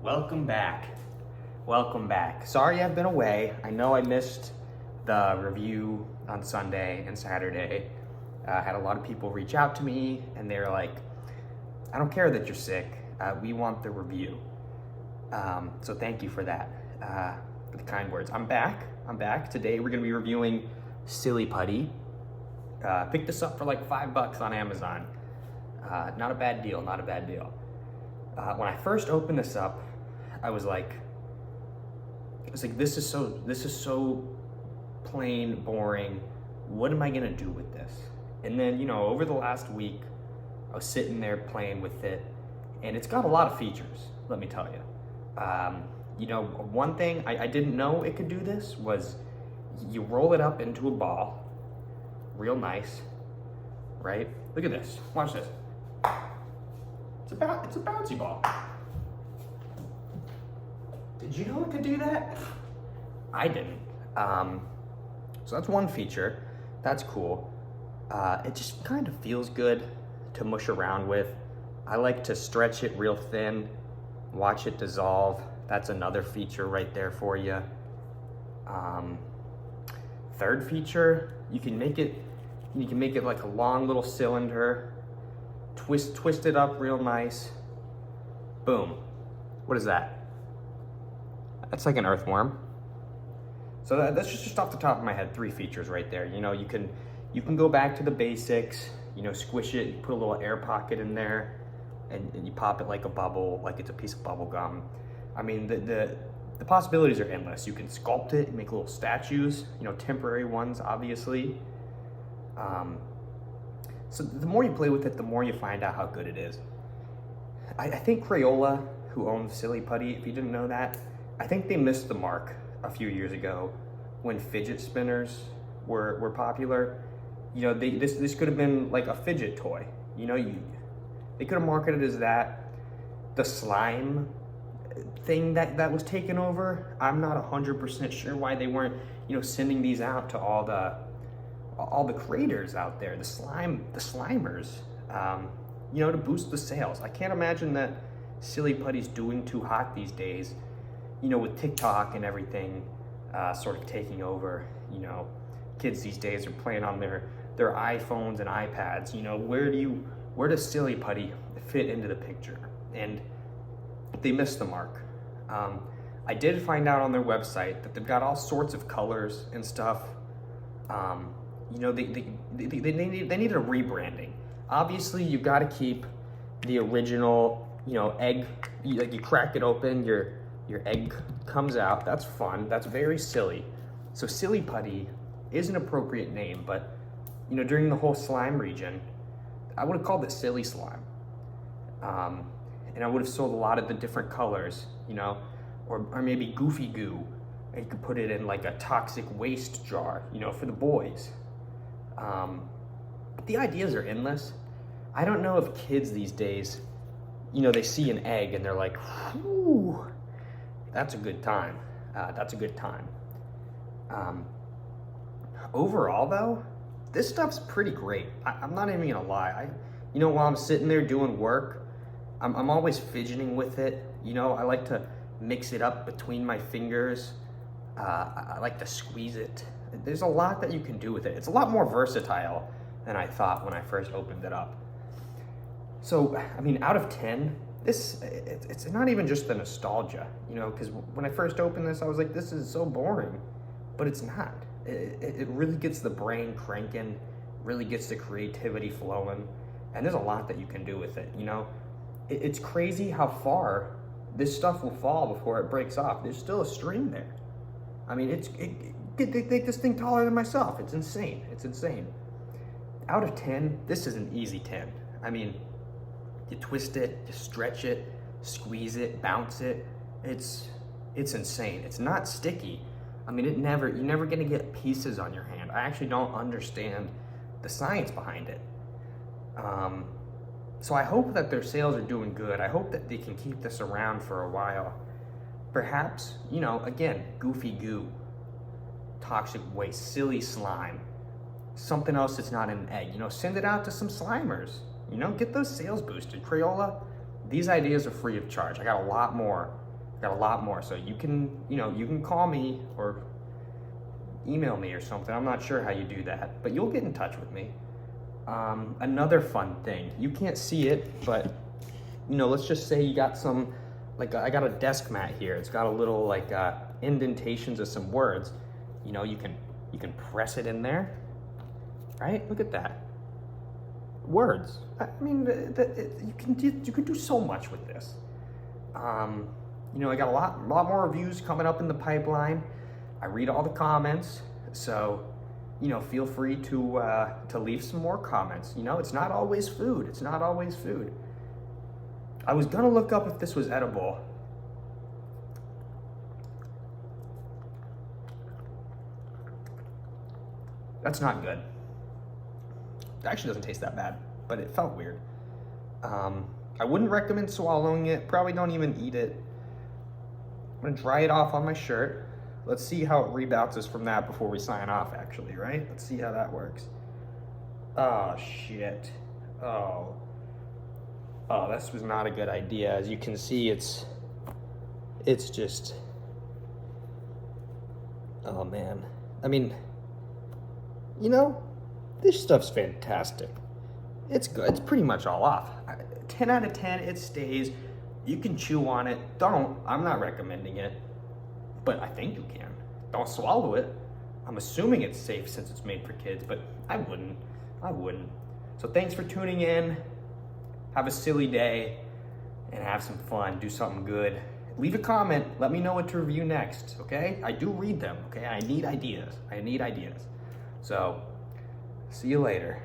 Welcome back. Welcome back. Sorry I've been away. I know I missed the review on Sunday and Saturday. I had a lot of people reach out to me and they're like, I don't care that you're sick. We want the review. So thank you for that, for the kind words. I'm back. Today we're gonna be reviewing Silly Putty. Picked this up for like $5 on Amazon. Not a bad deal, not a bad deal. When I first opened this up, I was like, this is so plain, boring. What am I gonna do with this? And then, over the last week, I was sitting there playing with it, and it's got a lot of features, let me tell you. One thing I didn't know it could do this was you roll it up into a ball, real nice, right? Look at this, watch this. It's a bouncy ball. Did you know it could do that? I didn't. So that's one feature. That's cool. It just kind of feels good to mush around with. I like to stretch it real thin, watch it dissolve. That's another feature right there for you. Third feature, you can make it like a long little cylinder. Twist it up real nice. Boom. What is that? That's like an earthworm. So that's just off the top of my head, 3 features right there. You can go back to the basics, squish it, you put a little air pocket in there, and you pop it like a bubble, like it's a piece of bubble gum. I mean, the possibilities are endless. You can sculpt it, make little statues, temporary ones, obviously. So the more you play with it, the more you find out how good it is. I think Crayola, who owns Silly Putty, if you didn't know that, I think they missed the mark a few years ago when fidget spinners were popular. This could have been like a fidget toy. They could have marketed it as that. The slime thing that was taken over, I'm not 100% sure why they weren't, sending these out to all the creators out there, the slimers, to boost the sales. I can't imagine that Silly Putty's doing too hot these days, with TikTok and everything sort of taking over. Kids these days are playing on their iPhones and iPads. Where does Silly Putty fit into the picture? And they missed the mark. I did find out on their website that they've got all sorts of colors and stuff. They needed a rebranding. Obviously, you've got to keep the original, egg. You crack it open, your egg comes out. That's fun. That's very silly. So Silly Putty is an appropriate name, but during the whole slime region, I would have called it Silly Slime. And I would have sold a lot of the different colors, or maybe Goofy Goo. And you could put it in like a toxic waste jar, for the boys. But the ideas are endless. I don't know if kids these days, they see an egg and they're like, "Ooh, that's a good time." That's a good time. Overall, though, this stuff's pretty great. I'm not even gonna lie. While I'm sitting there doing work, I'm always fidgeting with it. I like to mix it up between my fingers. I like to squeeze it. There's a lot that you can do with it. It's a lot more versatile than I thought when I first opened it up. So, out of 10, it's not even just the nostalgia, because when I first opened this, I was like, this is so boring, but it's not. It really gets the brain cranking, really gets the creativity flowing, and there's a lot that you can do with it, It's crazy how far this stuff will fall before it breaks off. There's still a string there. They think this thing taller than myself. It's insane. It's insane. Out of 10, this is an easy 10. You twist it, you stretch it, squeeze it, bounce it. It's insane. It's not sticky. You're never gonna get pieces on your hand. I actually don't understand the science behind it. So I hope that their sales are doing good. I hope that they can keep this around for a while. Perhaps, again, Goofy Goo, toxic waste, silly slime, something else that's not an egg. Send it out to some slimers. Get those sales boosted. Crayola, these ideas are free of charge. I got a lot more Got a lot more. So you can, you can call me or email me or something. I'm not sure how you do that, but you'll get in touch with me. Another fun thing, you can't see it, but let's just say you got some, I got a desk mat here. It's got a little indentations of some words. You can press it in there, right? Look at that. Words. I mean, you can do so much with this. I got a lot more reviews coming up in the pipeline. I read all the comments, so feel free to leave some more comments. It's not always food. It's not always food. I was gonna look up if this was edible. That's not good. It actually doesn't taste that bad, but it felt weird. I wouldn't recommend swallowing it. Probably don't even eat it. I'm gonna dry it off on my shirt. Let's see how it rebounds from that before we sign off, actually, right? Let's see how that works. Oh, shit. Oh, this was not a good idea. As you can see, it's just, oh, man. I mean, this stuff's fantastic. It's good. It's pretty much all off. 10 out of 10, it stays. You can chew on it. Don't. I'm not recommending it. But I think you can. Don't swallow it. I'm assuming it's safe since it's made for kids, but I wouldn't. So thanks for tuning in. Have a silly day and have some fun. Do something good. Leave a comment. Let me know what to review next, okay? I do read them, okay? I need ideas. So, see you later.